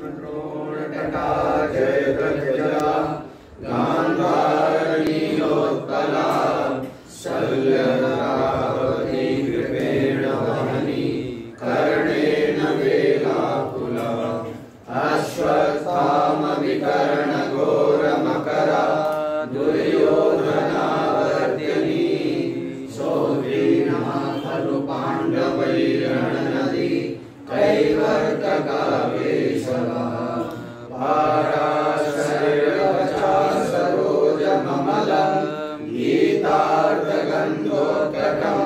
द्रोणतटा जयद्रथजला गान्धारनीलोत्पला शल्यरावती कृपेण वहनी कर्णेन वेलाकुला अश्वत्थामविकर्णघोरमकरा दुर्योधनावर्त्यनी सौवीर्णा खलु पाण्डवैरणनदी कैवर्तकावेशवा पाराशर्यवचा सरोजममलं गीतार्थगन्धोत्कटं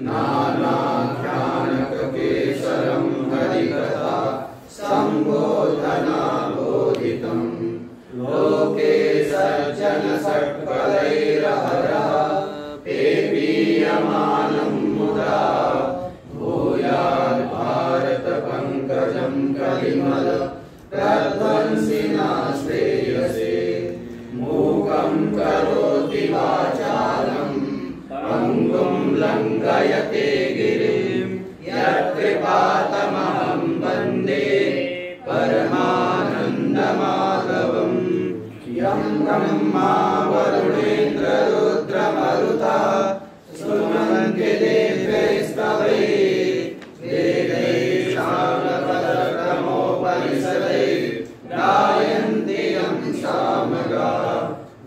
नानाख्यानककेशरं हरिकथा सम्बोधनाबोधितं लोके सज्जनषट्पदैरहरः पेपीयमानं मुदा भूयात् भारतपङ्कजं कलिमल प्रध्वंसिना श्रेयसे मूकं करोति वाचालं पङ्गुं लङ्घयते गिरिं यत्कृपातमहं वन्दे परमानन्दमाधवम् यं ब्रह्मा वरुणेन्द्ररुद्रमरुता स्तुवन्ति देवैस्तवैः वेदैः सामवेदोपनिषदैः गायन्ति यं सामगाः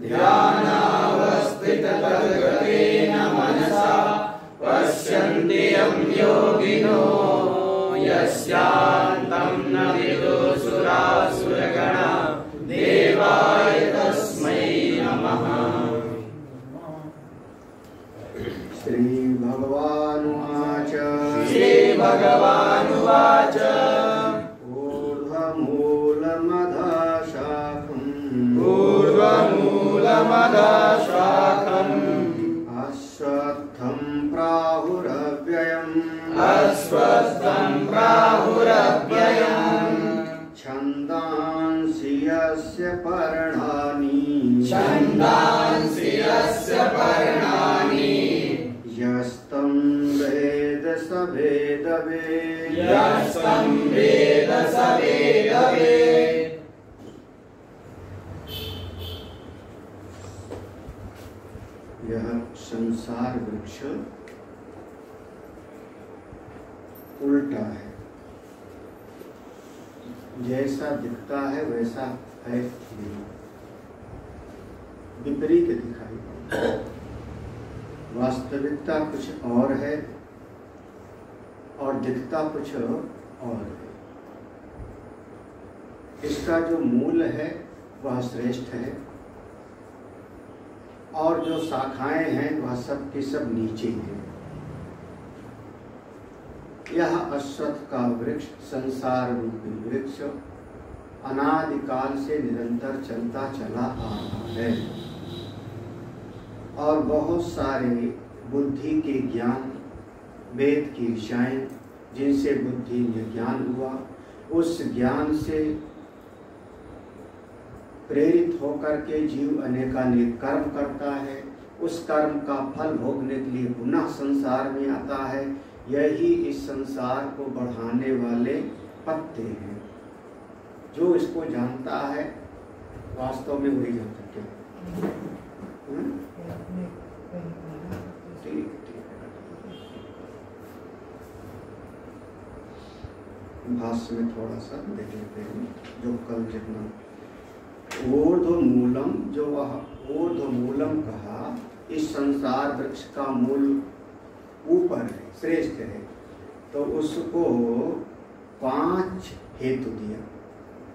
ध्यानावस्थिततद्गतेन मनसा पश्यन्ति यं योगिनो यस्यान्तं न विदुषुरासुरगणा देवाय तस्मै नमः। श्री भगवानुवाच ऊर्ध्वमूलमधशाखम् अश्वत्थं प्राहुरव्ययम् छन्दांसि यस्य पर्णानि यस्तं वेद स वेदवेत्। यह संसार वृक्ष उल्टा है, जैसा दिखता है वैसा है नहीं, विपरीत दिखाई पड़ता है। वास्तविकता कुछ और है और दिखता कुछ और है। इसका जो मूल है वह श्रेष्ठ है और जो शाखाएं हैं वह सब की सब नीचे हैं। यह अश्वत्थ का वृक्ष संसार रूपी वृक्ष अनादिकाल से निरंतर चलता चला आ रहा है और बहुत सारे बुद्धि के ज्ञान, वेद की ऋचाएं जिनसे बुद्धि में ज्ञान हुआ, उस ज्ञान से प्रेरित होकर के जीव अनेकानेक कर्म करता है। उस कर्म का फल भोगने के लिए पुनः संसार में आता है। यही इस संसार को बढ़ाने वाले पत्ते हैं। जो इसको जानता है वास्तव में वही जानता है। ठीक भाष्य में थोड़ा सा देख लेते हैं। जो कल जितना ऊर्ध्वमूलम, जो वह ऊर्ध्वमूलम कहा, इस संसार वृक्ष का मूल ऊपर है, श्रेष्ठ है, तो उसको 5 हेतु दिया।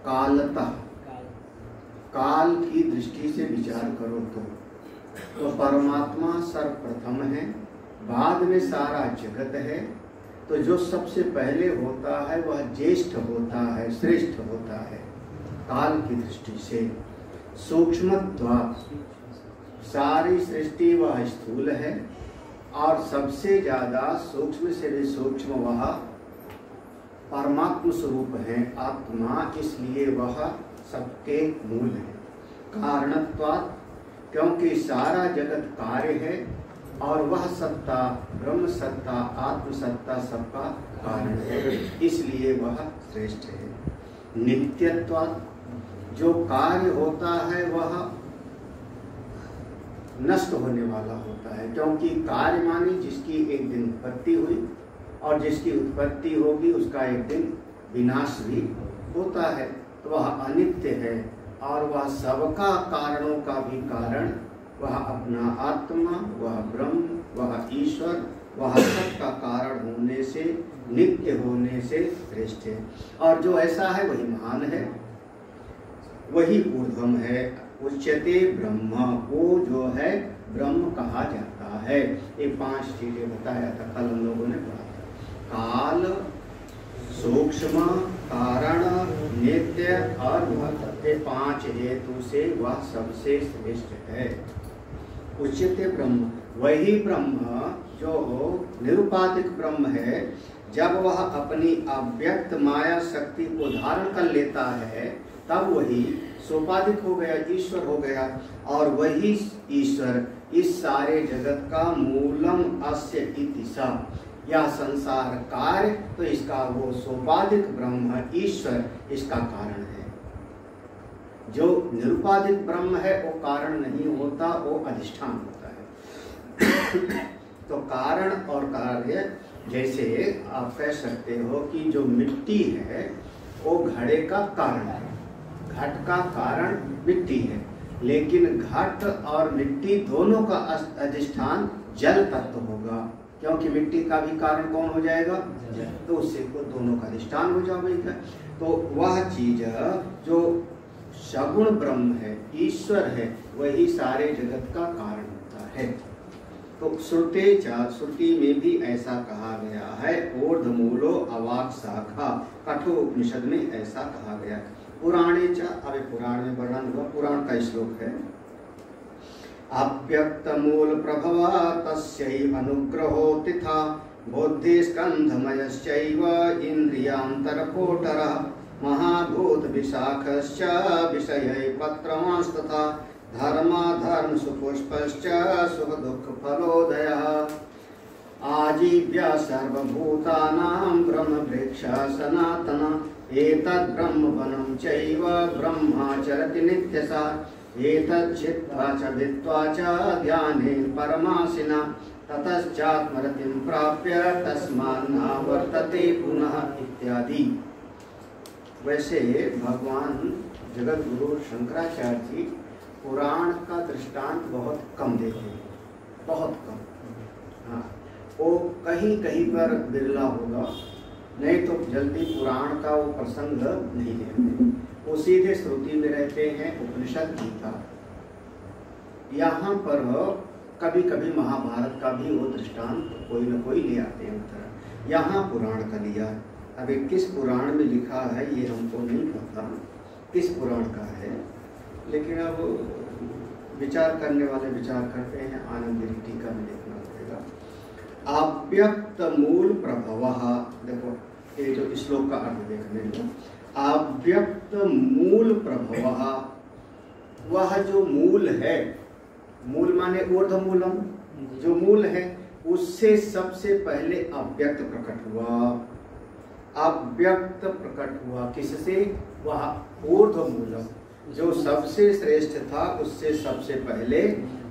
कालतः, काल की दृष्टि से विचार करो तो परमात्मा सर्वप्रथम है, बाद में सारा जगत है। तो जो सबसे पहले होता है वह ज्येष्ठ होता है, श्रेष्ठ होता है काल की दृष्टि से। सूक्ष्मत्वात्, सारी सृष्टि वह स्थूल है और सबसे ज्यादा सूक्ष्म से भी सूक्ष्म वह परमात्म स्वरूप है, आत्मा, इसलिए वह सबके मूल है। कारणत्वात्, क्योंकि सारा जगत कार्य है और वह सत्ता, ब्रह्म सत्ता, आत्म सत्ता सबका कारण है, इसलिए वह श्रेष्ठ है। नित्यत्वात्, जो कार्य होता है वह नष्ट होने वाला होता है, क्योंकि कार्य माने जिसकी एक दिन उत्पत्ति हुई और जिसकी उत्पत्ति होगी उसका एक दिन विनाश भी होता है, तो वह अनित्य है और वह सबका कारणों का भी कारण, वह अपना आत्मा, वह ब्रह्म, वह ईश्वर, वह सबका कारण होने से, नित्य होने से श्रेष्ठ है। और जो ऐसा है वही महान है, वही ऊर्ध्वम है। उच्यते ब्रह्म, वो जो है ब्रह्म कहा जाता है। ये 5 चीजें बताया था, कल हम लोगों ने पढ़ा था। काल, सूक्ष्म, कारण, नित्य और महत्व, 5 हेतु से वह सबसे श्रेष्ठ है। उच्यते ब्रह्म, वही ब्रह्म जो निरुपाधिक ब्रह्म है, जब वह अपनी अव्यक्त माया शक्ति को धारण कर लेता है तब वही सोपाधिक हो गया, ईश्वर हो गया। और वही ईश्वर इस सारे जगत का मूलम अस्य इति सा, यह संसार कार्य, तो इसका वो सोपाधिक ब्रह्म ईश्वर इसका कारण है। जो निरुपाधिक ब्रह्म है वो कारण नहीं होता, वो अधिष्ठान होता है। तो कारण और कार्य, जैसे आप कह सकते हो कि जो मिट्टी है वो घड़े का कारण है, घट का कारण मिट्टी है, लेकिन घट और मिट्टी दोनों का अधिष्ठान जल तत्व होगा, क्योंकि मिट्टी का भी कारण कौन हो जाएगा? तो उससे को दोनों का अधिष्ठान हो जाएगा। तो वह चीज जो सगुण ब्रह्म है, ईश्वर है, वही सारे जगत का कारण होता है। तो श्रुति में भी ऐसा कहा गया है, ऊर्ध्वमूलो अवाक् शाखा, कठोपनिषद में ऐसा कहा गया। पुराणे च, अभी पुराण में वर्णन हुआ, पुराण का श्लोक है। अव्यक्त मूल प्रभवा तस्यैव अनुग्रहो तिथा बुद्धि स्कंधमयश्चैव इंद्रियांतरकोटरः महाभूत विशाखश्च विषयै पत्रमास्तथा धर्माधर्म सुपुष्पश्च सुख दुख फलोदयः आजीव्य सर्वभूतानां ब्रह्म वृक्ष सनातन एतद् ब्रह्म वनं चैव ब्रह्माचरति नित्यसा एतत् चित्वा च वित्वा च ध्यानेन परमासिना ततश्चात्मरतिं प्राप्य तस्मान्ना वर्तते पुनः इत्यादि। वैसे भगवान जगत गुरु शंकराचार्य जी पुराण का दृष्टांत बहुत कम देते हैं, बहुत कम। हाँ, वो कहीं कहीं पर बिरला होगा, नहीं तो जल्दी पुराण का वो प्रसंग नहीं लेते, वो सीधे श्रुति में रहते हैं, उपनिषद गीता। यहाँ पर कभी कभी महाभारत का भी वो दृष्टांत कोई न कोई ले आते हैं उत्तर। यहाँ पुराण का लिया, अभी किस पुराण में लिखा है ये हमको नहीं पता, किस पुराण का है, लेकिन अब विचार करने वाले विचार करते हैं, आनंद गिरी टीका में देखना पड़ेगा। अव्यक्त मूल प्रभवः, देखो ये जो श्लोक का अर्थ देखने में, अव्यक्त मूल प्रभवः, वह जो मूल है, मूल माने ऊर्ध्वमूलम, जो मूल है उससे सबसे पहले अव्यक्त प्रकट हुआ। अव्यक्त प्रकट हुआ किससे? वह ऊर्ध्वमूलम जो सबसे श्रेष्ठ था, उससे सबसे पहले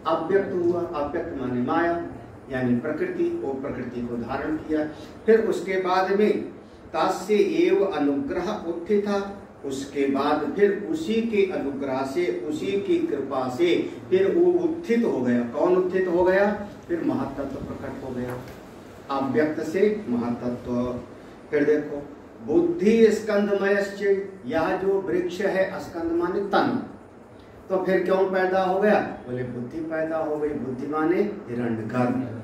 अव्यक्त हुआ। अव्यक्त माने माया यानी प्रकृति, वो प्रकृति को धारण किया। फिर उसके बाद में तस्य एव अनुग्रह उत्थिता, उसके बाद फिर उसी के अनुग्रह से, उसी की कृपा से फिर वो उत्थित हो गया। कौन उत्थित हो गया? फिर महातत्व प्रकट हो गया, अव्यक्त से महातत्व। फिर देखो बुद्धि स्कंधमयश्च, यह जो वृक्ष है स्कंद माने तन, तो फिर क्यों पैदा हो गया? बोले बुद्धि पैदा हो गई, बुद्धि माने हिरण्यगर्भ,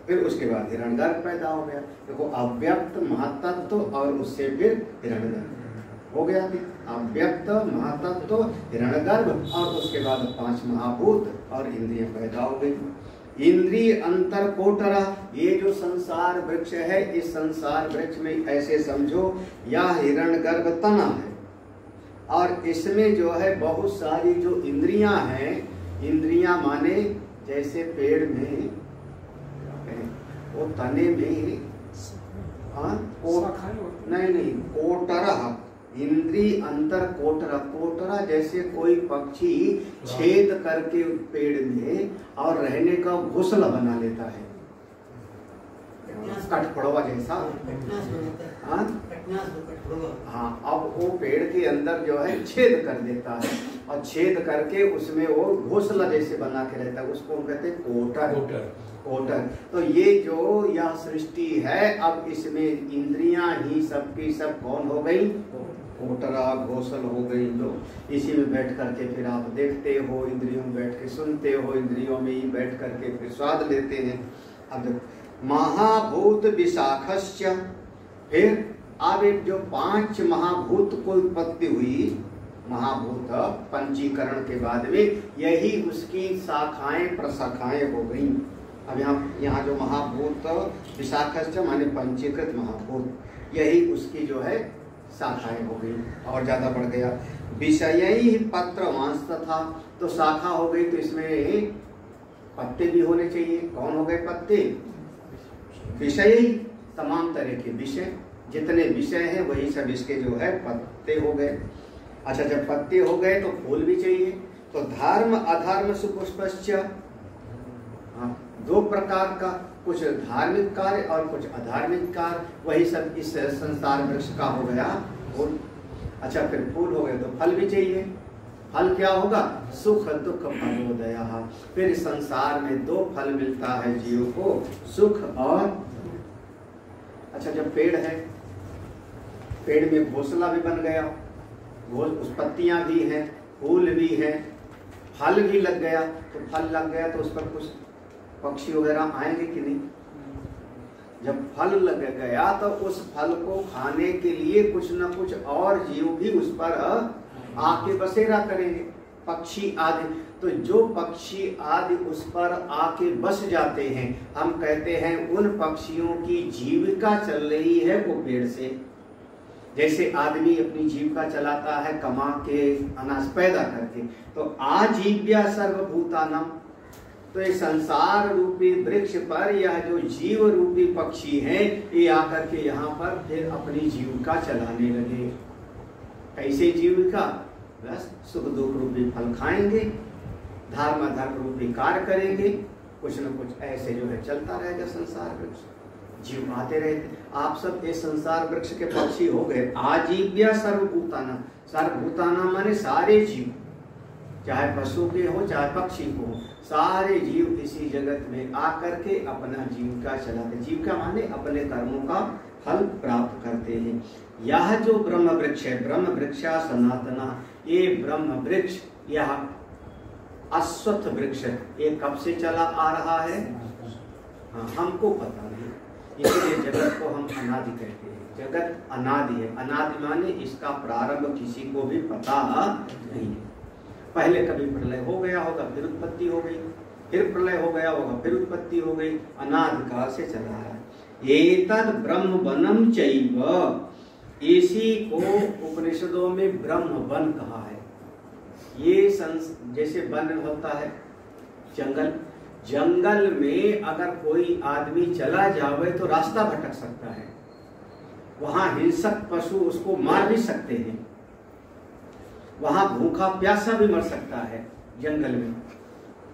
फिर उसके बाद हिरण्यगर्भ पैदा हो गया। देखो अव्यक्त महातत्व और उससे फिर हिरण्यगर्भ हो गया। अव्यक्त महातत्व हिरण्यगर्भ और उसके बाद 5 महाभूत और इंद्रियां पैदा हो गई। इंद्रिय अंतर कोटरा, ये जो संसार वृक्ष है, इस संसार वृक्ष में ऐसे समझो यह हिरण्यगर्भ तना है और इसमें जो है बहुत सारी जो इंद्रियां हैं, इंद्रियां माने जैसे पेड़ में वो तने में नहीं कोटरा, इंद्री अंतर कोटरा, कोटरा जैसे कोई पक्षी छेद करके पेड़ में और रहने का घोंसला बना लेता है, कठफोड़वा जैसा। हाँ, अब वो पेड़ के अंदर जो है छेद कर देता है और छेद करके उसमें वो घोंसला जैसे बना के रहता है, उसको हम कहते हैं कोटर। कोटर। तो ये जो यह सृष्टि है, अब इसमें इंद्रियां ही सबकी सब कौन हो गई? कोटरा, घोंसल हो गई। लो, इसी में बैठ करके फिर आप देखते हो, इंद्रियों में बैठ के सुनते हो, इंद्रियों में ही बैठ करके फिर स्वाद लेते हैं। अब महाभूत विशाखस्य, फिर अब एक जो 5 महाभूत को उत्पत्ति हुई, महाभूत पंचीकरण के बाद में यही उसकी शाखाएं प्रशाखाएं हो गई। अब यहाँ जो महाभूत विशाखस्य माने पंचीकृत महाभूत, यही उसकी जो है शाखाएं हो गई और ज्यादा बढ़ गया। विषय ही पत्र वांस था, तो शाखा हो गई, तो इसमें पत्ते भी होने चाहिए। कौन हो गए पत्ते? विषय ही, तमाम तरह के विषय, जितने विषय हैं वही सब इसके जो है पत्ते हो गए। अच्छा, जब पत्ते हो गए तो फूल भी चाहिए। तो धर्म अधर्म सुपुष्पश्च, हाँ, 2 प्रकार का, कुछ धार्मिक कार्य और कुछ अधार्मिक कार्य, वही सब इस संसार वृक्ष का हो गया फूल। अच्छा, फिर फूल हो गए तो फल भी चाहिए। फल क्या होगा? सुख दुख फलोदया। फिर संसार में 2 फल मिलता है जीव को, सुख और। अच्छा, जब पेड़ है, पेड़ में घोंसला भी बन गया, उस पत्तियां भी हैं, फूल भी हैं, फल भी लग गया, तो फल लग गया तो उस पर कुछ पक्षी वगैरह आएंगे कि नहीं? जब फल लग गया तो उस फल को खाने के लिए कुछ न कुछ और जीव भी उस पर आके बसेरा करेंगे, पक्षी आदि। तो जो पक्षी आदि उस पर आके बस जाते हैं, हम कहते हैं उन पक्षियों की जीविका चल रही है वो पेड़ से। जैसे आदमी अपनी जीविका चलाता है कमा के, अनाज पैदा करके, तो आजीव्या सर्वभूतानां, तो ये संसार रूपी वृक्ष पर यह जो जीव रूपी पक्षी है, ये आकर के यहाँ पर फिर अपनी जीविका चलाने लगे। कैसे जीविका? बस सुख दुख रूपी फल खाएंगे, धर्म अधर्म रूपी कार्य करेंगे, कुछ न कुछ ऐसे जो है चलता रहेगा संसार वृक्ष, जीव आते रहते। आप सब ये संसार वृक्ष के पक्षी हो गए। आजीव्या सर्वभूताना, सर्वभूताना माने सारे जीव, चाहे पशु के हो चाहे पक्षी को हो, सारे जीव इसी जगत में आकर के अपना जीविका चलाते। जीविका माने अपने कर्मों का फल प्राप्त करते हैं। यह जो ब्रह्म वृक्ष है, ब्रह्म वृक्षा सनातना, ये ब्रह्म वृक्ष, यह अश्वत्थ वृक्ष, ये कब से चला आ रहा है? हाँ, हमको पता नहीं, इसलिए जगत को हम अनादि कहते हैं। जगत अनादि है। अनादि माने इसका प्रारंभ किसी को भी पता नहीं है। पहले कभी प्रलय हो गया होगा, फिर उत्पत्ति हो गई, फिर प्रलय हो गया होगा, फिर उत्पत्ति हो गई, अनादि काल से चला रहा है। एतद् ब्रह्म वनम चैव, इसी को उपनिषदों में ब्रह्म वन कहा है। ये जैसे वन होता है जंगल, जंगल में अगर कोई आदमी चला जावे तो रास्ता भटक सकता है, वहां हिंसक पशु उसको मार भी सकते हैं, वहां भूखा प्यासा भी मर सकता है जंगल में।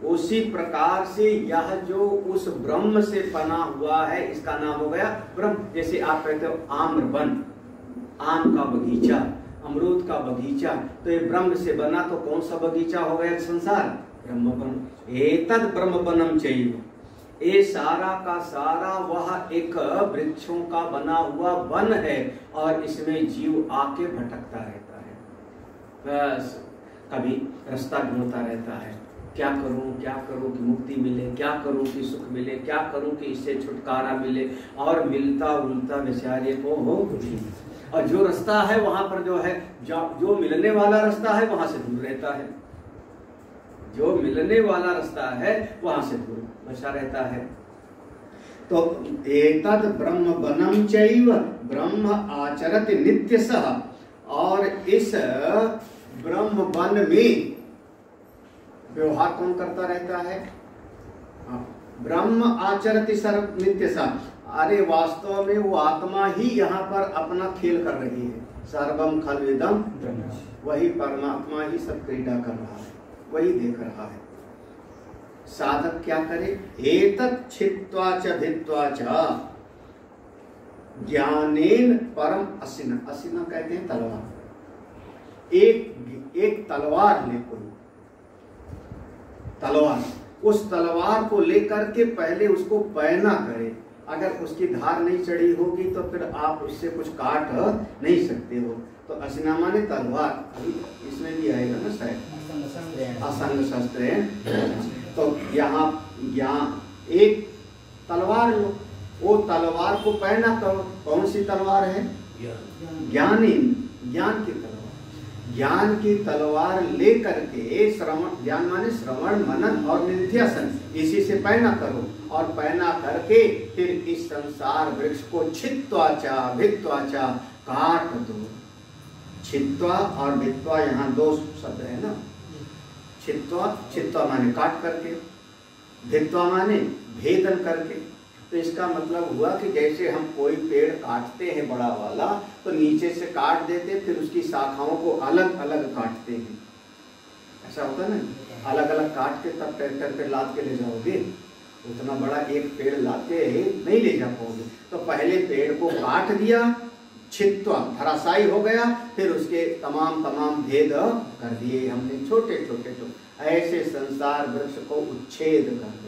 उसी प्रकार से यह जो उस ब्रह्म से बना हुआ है, इसका नाम हो गया ब्रह्म। जैसे आप कहते हो आम्र वन, आम का बगीचा, अमरूद का बगीचा, तो ये ब्रह्म से बना, तो कौन सा बगीचा हो गया संसार? ब्रह्म वन। एतद् ब्रह्म वनम चैव, ये सारा का सारा वह एक वृक्षों का बना हुआ वन है, और इसमें जीव आके भटकता रहता है। बस कभी रास्ता ढूंढता रहता है, क्या करूं कि मुक्ति मिले, क्या करूं कि सुख मिले, क्या करूं कि इससे छुटकारा मिले, और मिलता उल्टा बेचारे को हो कुछ नहीं। और जो रास्ता है वहां पर जो है, जो मिलने वाला रास्ता है वहां से दूर रहता है, जो मिलने वाला रास्ता है वहां से दूर बचा रहता है। तो एतद् ब्रह्म वनम चैव ब्रह्म आचरति नित्यशः, और इस ब्रह्म वन में व्यवहार कौन करता रहता है? ब्रह्म आचरति सर्व नित्यशः। अरे वास्तव में वो आत्मा ही यहाँ पर अपना खेल कर रही है। सर्वम खलविदम वही परमात्मा ही सब क्रीड़ा कर रहा है, वही देख रहा है। साधक क्या करे? एतत् छित्त्वा च भित्त्वा च ज्ञानेन परम असिना। असिना कहते हैं तलवार। एक तलवार ले, कोई तलवार, उस तलवार को लेकर के पहले उसको पैना करे। अगर उसकी धार नहीं चढ़ी होगी तो फिर आप उससे कुछ काट नहीं सकते हो। तो असिना माने तलवार, अभी इसमें भी आएगा ना शायद, असंग शस्त्र। तो यहाँ एक तलवार लो, वो तलवार को पहना करो। कौन सी तलवार है? ज्ञान की तलवार। ज्ञान की तलवार लेकर के श्रवण, ज्ञान माने श्रवण मनन और निधिध्यासन, इसी से पहना करो। और पहना करके फिर इस संसार वृक्ष को छित्त्वा च भित्त्वा च काट दो। छित्त्वा और भित्त्वा यहाँ दो शब्द है ना। छित्त्वा माने काट करके, भित्त्वा माने भेदन करके। तो इसका मतलब हुआ कि जैसे हम कोई पेड़ काटते हैं बड़ा वाला, तो नीचे से काट देते, फिर उसकी शाखाओं को अलग अलग काटते हैं। ऐसा होता है ना, अलग अलग काट के तब ट्रैक्टर पे लाद के ले जाओगे, उतना बड़ा एक पेड़ लाते नहीं ले जा पाओगे। तो पहले पेड़ को काट दिया, छित्त्वा धराशायी हो गया, फिर उसके तमाम भेद कर दिए हमने, छोटे छोटे। ऐसे संसार वृक्ष को उच्छेद कर दो।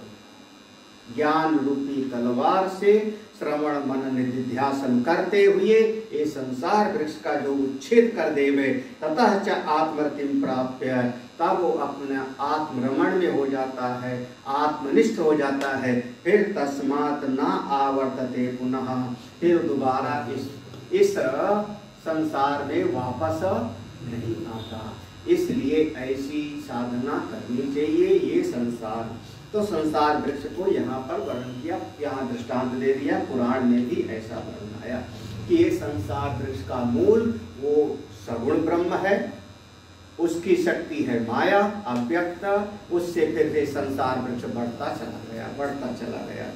ज्ञान रूपी तलवार से श्रवण मनन निधिध्यासन करते हुए ये संसार वृक्ष का जो उच्छेद कर देवे, ततः च आत्मरतिम प्राप्य, तब वो अपने आत्मरमण में हो जाता है, आत्मनिष्ठ हो जाता है। फिर तस्मात् न आवर्तते पुनः, फिर दोबारा इस संसार में वापस नहीं आता। इसलिए ऐसी साधना करनी चाहिए। ये संसार, तो संसार वृक्ष को यहाँ पर वर्णन किया, यहाँ दृष्टांत दे दिया। पुराण में भी ऐसा वर्णन आया कि ये संसार वृक्ष का मूल वो सगुण ब्रह्म है, उसकी शक्ति है माया अव्यक्त, उससे फिर ये संसार वृक्ष बढ़ता चला गया।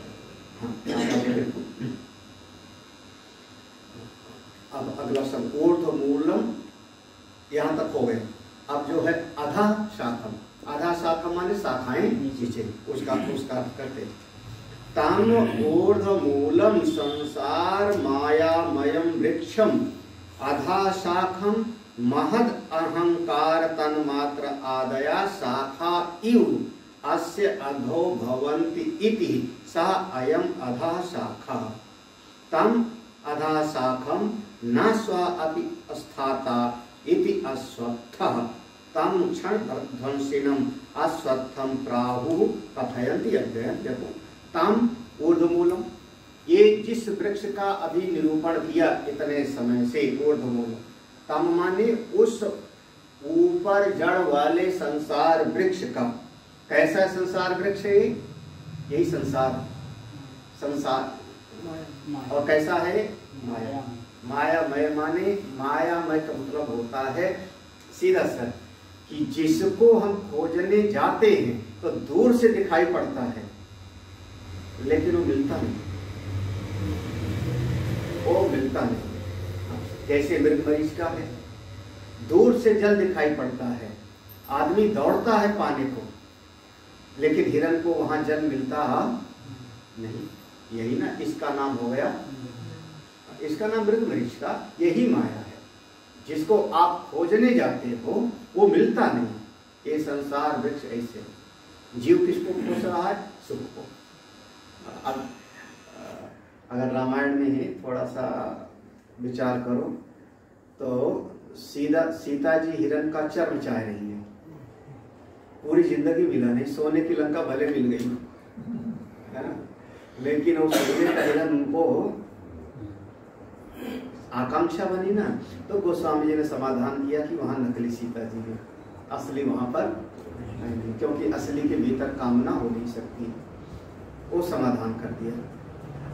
अब अगला शब्द ऊर्ध्व मूलम, यहाँ तक हो गए। अब जो है अधा शाखम, आधा शाखा माने शाखाएं नीचे, उसका करते। तम ऊर्ध्व मूलम संसार मायामयम वृक्षम अधा शाखम महद अहंकार तन्मात्र आदया शाखा इव अस्य अधो भवन्ति इति सा अयम अधा शाखा। तम अधा शाखम न स्व अपि स्थाता इति अस्वत्थः तम क्षण ध्वंसिनम अस्वत्थम प्राहु कथयन्ति अव्ययम्। देखो, तम ऊर्ध्वमूलम, ये जिस वृक्ष का अभी निरूपण किया इतने समय से, ऊर्ध्वमूलम, तम माने उस ऊपर जड़ वाले संसार वृक्ष का। कैसा संसार वृक्ष है? यही संसार और कैसा है? माया। मायामय माने, मायामय का मतलब होता है सीधा सा कि जिसको हम खोजने जाते हैं तो दूर से दिखाई पड़ता है, लेकिन वो मिलता नहीं, वो मिलता नहीं। जैसे मृगमरीच का है, दूर से जल दिखाई पड़ता है, आदमी दौड़ता है पाने को, लेकिन हिरन को वहां जल मिलता नहीं। यही ना इसका नाम हो गया, इसका नाम मृगमरीच का, यही माया है। जिसको आप खोजने जाते हो वो मिलता नहीं। ये संसार वृक्ष ऐसे, जीव किसको खोज रहा है? सुख को। अब अगर रामायण में ही थोड़ा सा विचार करो तो सीता जी हिरन का चर्म चाह रही है, पूरी जिंदगी मिला नहीं, सोने की लंका भले मिल गई है ना, लेकिन वो सोने का हिरन उनको आकांक्षा बनी ना। तो गोस्वामी जी ने समाधान किया कि वहां नकली सीता जी है, असली वहां पर नहीं, क्योंकि असली के भीतर कामना हो नहीं सकती। वो समाधान कर दिया।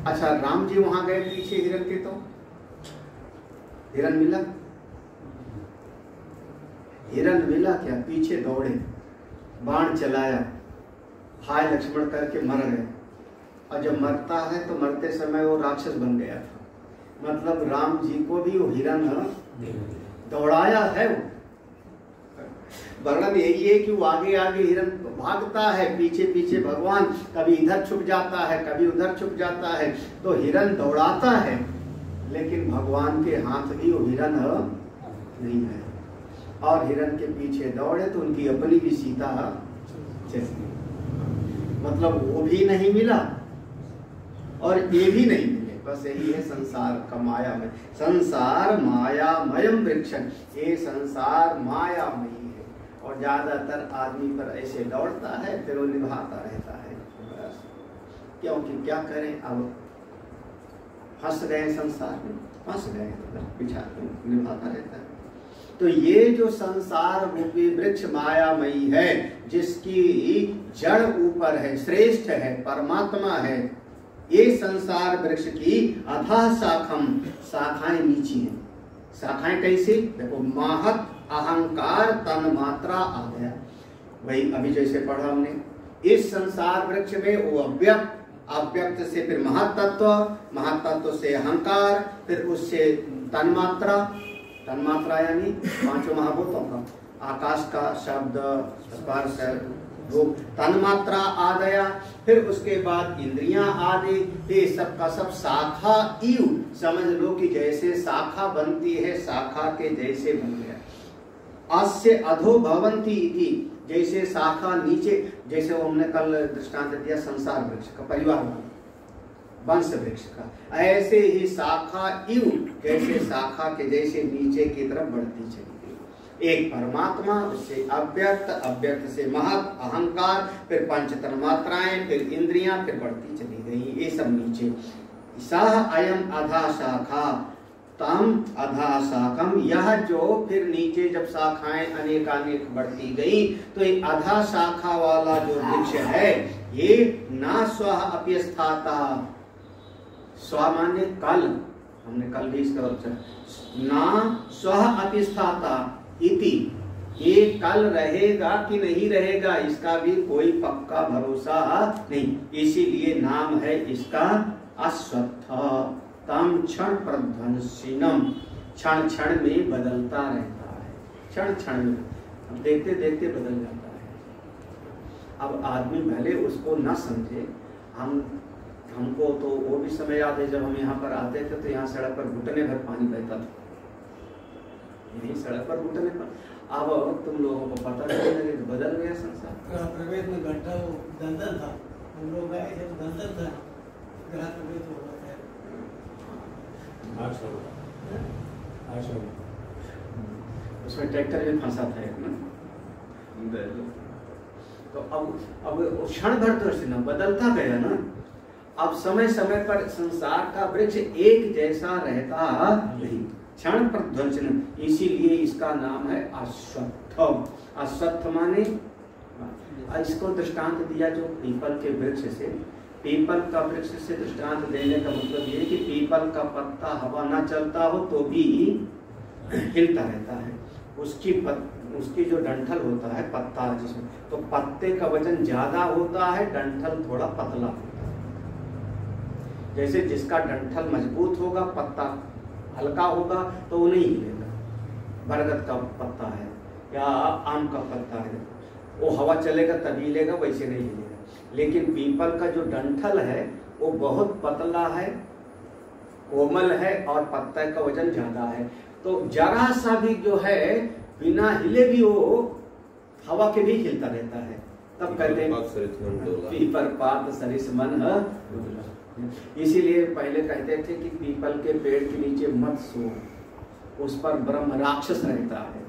अच्छा, राम जी वहां गए पीछे हिरन के, तो हिरन मिला? हिरन मिला क्या? पीछे दौड़े, बाण चलाया, हाय लक्ष्मण करके मर गए। और जब मरता है तो मरते समय वो राक्षस बन गया था। मतलब राम जी को भी वो हिरन दौड़ाया है वो। वर्णन यही है कि वो आगे आगे हिरण भागता है, पीछे पीछे भगवान, कभी इधर छुप जाता है, कभी उधर छुप जाता है। तो हिरण दौड़ाता है, लेकिन भगवान के हाथ भी वो हिरण नहीं है। और हिरण के पीछे दौड़े तो उनकी अपनी भी सीता चली। मतलब वो भी नहीं मिला और ये भी नहीं मिले। बस यही है संसार का मायामय। संसार मायामयम वृक्षण, ये संसार मायामयी है। और ज्यादातर आदमी पर ऐसे दौड़ता है, फिर वो निभाता रहता है। क्योंकि क्या करें, अब फंस गए संसार में, फंस गए तो बिछा निभाता रहता है। तो ये जो संसार रूपी वृक्ष मायामयी है, जिसकी जड़ ऊपर है, श्रेष्ठ है, परमात्मा है, ये संसार वृक्ष की अथाह शाखम, शाखाएं नीची हैं। शाखाएं कैसे? देखो, महत अहंकार तन मात्रा आ गया। वही अभी जैसे पढ़ा हमने, इस संसार वृक्ष में वो अव्यक्त, अव्यक्त से फिर महत्त्व, महत्त्व से अहंकार, फिर उससे तन्मात्रा, तन्मात्रा यानी पांचों महाभूतों का, आकाश का शब्द, स्पर्श, रूप, तन्मात्रा आ गया। फिर उसके बाद इंद्रियां आदि, ये सब का सब शाखा इव, समझ लो कि जैसे शाखा बनती है, शाखा के जैसे बन गया। अस्य अधो भवंती इति, जैसे शाखा नीचे, जैसे वो हमने कल दृष्टांत दिया संसार वृक्ष का, परिवार वंश वृक्ष का, ऐसे ही शाखा इव, जैसे शाखा के जैसे नीचे की तरफ बढ़ती चली गई। एक परमात्मा, उससे अव्यक्त, अव्यक्त से महत, अहंकार, फिर पंच तन्मात्राएं, फिर इंद्रियां, फिर बढ़ती चली गई। ये सब नीचे। सह अयम अधा शाखा तम अधा शाखम, यह जो फिर नीचे जब शाखाएं अनेकानेक बढ़ती गई, तो एक अधा शाखा वाला जो वृक्ष है, ये ना स्व अप्यस्थाता, स्व माने कल, हमने कल भी इसका ना स्व अप्यस्थाता इति, ये कल रहेगा कि नहीं रहेगा इसका भी कोई पक्का भरोसा नहीं। इसीलिए नाम है इसका अश्वत्थ। तम क्षण प्रध्वंसिनम, क्षण क्षण में बदलता रहता है, क्षण क्षण में, अब देखते देखते बदल जाता है। अब आदमी भले उसको न समझे, हमको तो वो भी समय याद है जब हम यहाँ पर आते थे तो यहाँ सड़क पर घुटने भर पानी बहता था, यही सड़क पर घुटने पर। अब तुम लोगों को पता नहीं लगे, बदल गया संसार। प्रवेश में घंटा वो दलदल था, हम लोग गए जब दलदल था, ग्रह प्रवेश हो गया। उसमें ट्रैक्टर में फंसा था एक ना, तो अब क्षण भर तो न बदलता गया ना। अब समय समय पर संसार का वृक्ष एक जैसा रहता नहीं, क्षण प्रध्वंसन। इसीलिए इसका नाम है अश्वत्थ। अश्वत्थ माने, इसको दृष्टांत दिया जो पीपल के वृक्ष से, पीपल का वृक्ष से दृष्टांत देने का मतलब ये कि पीपल का पत्ता हवा ना चलता हो तो भी हिलता रहता है। उसकी जो डंठल होता है पत्ता जिसमें, तो पत्ते का वजन ज्यादा होता है, डंठल थोड़ा पतला होता है। जैसे जिसका डंठल मजबूत होगा, पत्ता हल्का होगा तो वो नहीं हिलेगा। बरगद का पत्ता है या आम का पत्ता है, वो हवा चलेगा तभी हिलेगा, वैसे नहीं हिलेगा। लेकिन पीपल का जो डंठल है वो बहुत पतला है, कोमल है, और पत्ते का वजन ज्यादा है। तो जरा सा भी जो है बिना हिले भी वो हवा के भी हिलता रहता है। तब कहते हैं पीपर पात सरिस मन है। इसीलिए पहले कहते थे कि पीपल के पेड़ के नीचे मत सो, उस पर ब्रह्म राक्षस रहता है।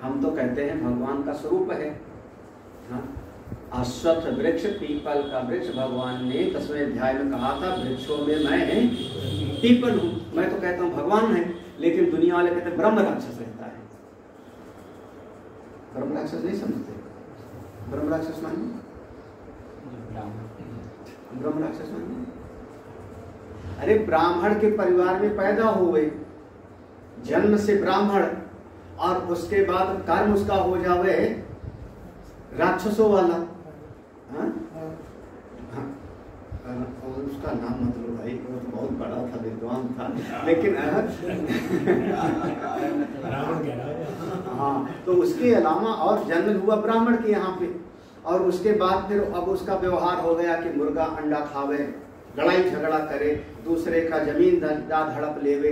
हम तो कहते हैं भगवान का स्वरूप है। अश्वत्थ वृक्ष, पीपल का वृक्ष, भगवान ने 10वें अध्याय में कहा था वृक्षों में मैं पीपल हूँ। मैं तो कहता हूँ भगवान है, लेकिन दुनिया वाले कहते ब्रह्म राक्षस रहता है। ब्रह्म राक्षस नहीं समझते। ब्रह्म राक्षस माने, ब्रह्म राक्षस माने, अरे ब्राह्मण के परिवार में पैदा हुए, जन्म से ब्राह्मण, और उसके बाद कर्म उसका हो जावे राक्षसों वाला। हाँ? हाँ, उसका नाम मत लो भाई, वो तो बहुत बहुत बड़ा था, विद्वान था, लेकिन हाँ, तो उसके अलावा और जन्म हुआ ब्राह्मण के यहाँ पे, और उसके बाद फिर अब उसका व्यवहार हो गया कि मुर्गा अंडा खावे, लड़ाई झगड़ा करे, दूसरे का जमीन धड़प लेवे,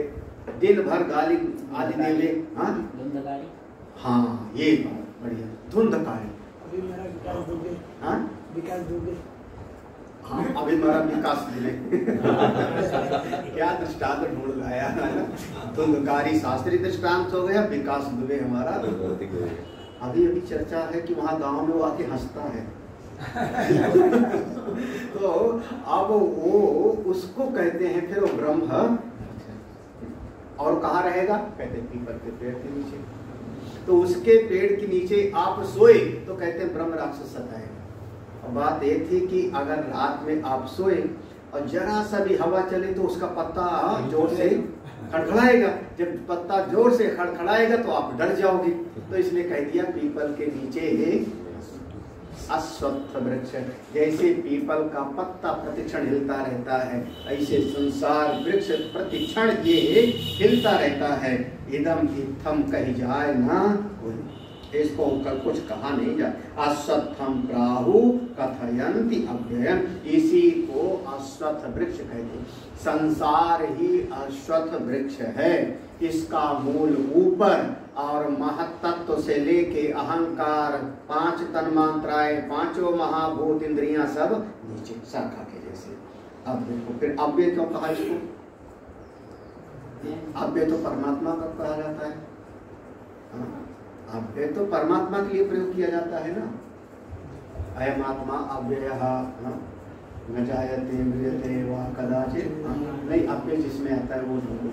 दिन भर गाली आदि देवे। हाँ, ये बात बढ़िया, धुंधकारी। अभी मेरा विकास दुबे। हाँ, विकास दुबे। हाँ, अभी मेरा विकास दुबे। क्या दृष्टांत ढूंढ लाया, धुंधकारी शास्त्रीय दृष्टांत हो गया, विकास दुबे हमारा। अभी अभी चर्चा है कि वहाँ गांव में वो आके हंसता है। तो अब वो उसको कहते हैं फिर वो ब्रह्म, और कहाँ रहेगा, कहते हैं पीपल के पेड़ के नीचे। तो उसके पेड़ के नीचे आप सोए तो कहते हैं ब्रह्म राक्षस सताएगा। अब बात ये थी कि अगर रात में आप सोए और जरा सा भी हवा चले तो उसका पत्ता जोर से खड़खड़ाएगा, जब पत्ता जोर से खड़खड़ाएगा तो आप डर जाओगे, तो इसलिए कह दिया पीपल के नीचे अश्वत्थ वृक्ष। जैसे पीपल का पत्ता प्रतिक्षण हिलता रहता है, ऐसे संसार वृक्ष प्रतिक्षण ये हिलता रहता है। इदम इत्थम कही जाए ना कोई, इसको कुछ कहा नहीं जाए। अश्वत्थम प्राहु कथयन्ति अव्ययम्, इसी को अश्वत्थ वृक्ष कहते हैं। संसार ही अश्वत्थ वृक्ष है, इसका मूल ऊपर और महत्त्व से लेके अहंकार, 5 तन्मात्राएं, 5 महाभूत इंद्रियां सब नीचे शाखा के जैसे। अब देखो फिर अव्यय क्यों कहा इसको? अव्यय तो परमात्मा कब कहा जाता है? अव्यय तो परमात्मा के लिए प्रयोग किया जाता है ना। अयम आत्मा अव्ययः न जायते म्रियते वा कदाचित्। नहीं, अव्यय जिसमें आता है वो ढूंढो।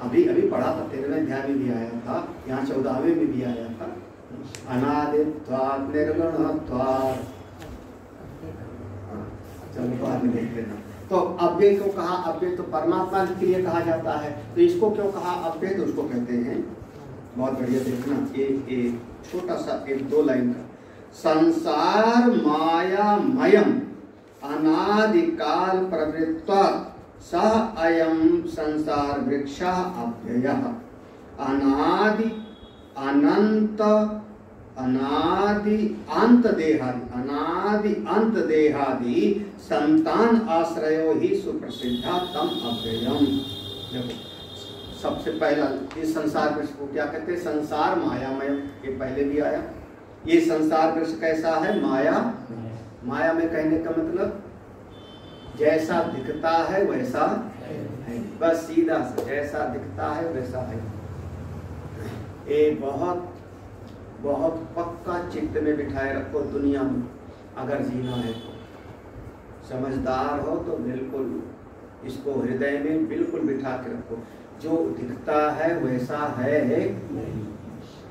अभी अभी पढ़ा था, 13वें अध्याय में भी आया था, यहाँ 14वें में भी आया था। अनादित्वात् निर्गुणत्वात्, चलो बाद में देख लेना। तो अव्यय क्यों कहा? अव्यय तो परमात्मा के लिए कहा जाता है, तो इसको क्यों कहा अव्यय? तो उसको कहते हैं, बहुत बढ़िया देखना, एक छोटा सा 1-2 लाइन का। संसार मायामयम् अनादिकाल प्रवृत्तात् स अयं संसार वृक्षः अव्ययः। अनादि अनंत अनादि अंत देहादि संतान आश्रयो ही सुप्रसिद्धा तम अव्ययम्। देखो, सबसे पहला इस संसार वृक्ष को क्या कहते हैं? संसार मायामय, ये पहले भी आया। ये संसार वृक्ष कैसा है? माया। माया में कहने का मतलब जैसा दिखता है वैसा है, बस सीधा सा, जैसा दिखता है वैसा है। ये बहुत बहुत पक्का चित्त में बिठाए रखो। दुनिया में अगर जीना है तो, समझदार हो तो बिल्कुल इसको हृदय में बिल्कुल बिठा के रखो। जो दिखता है वैसा है नहीं।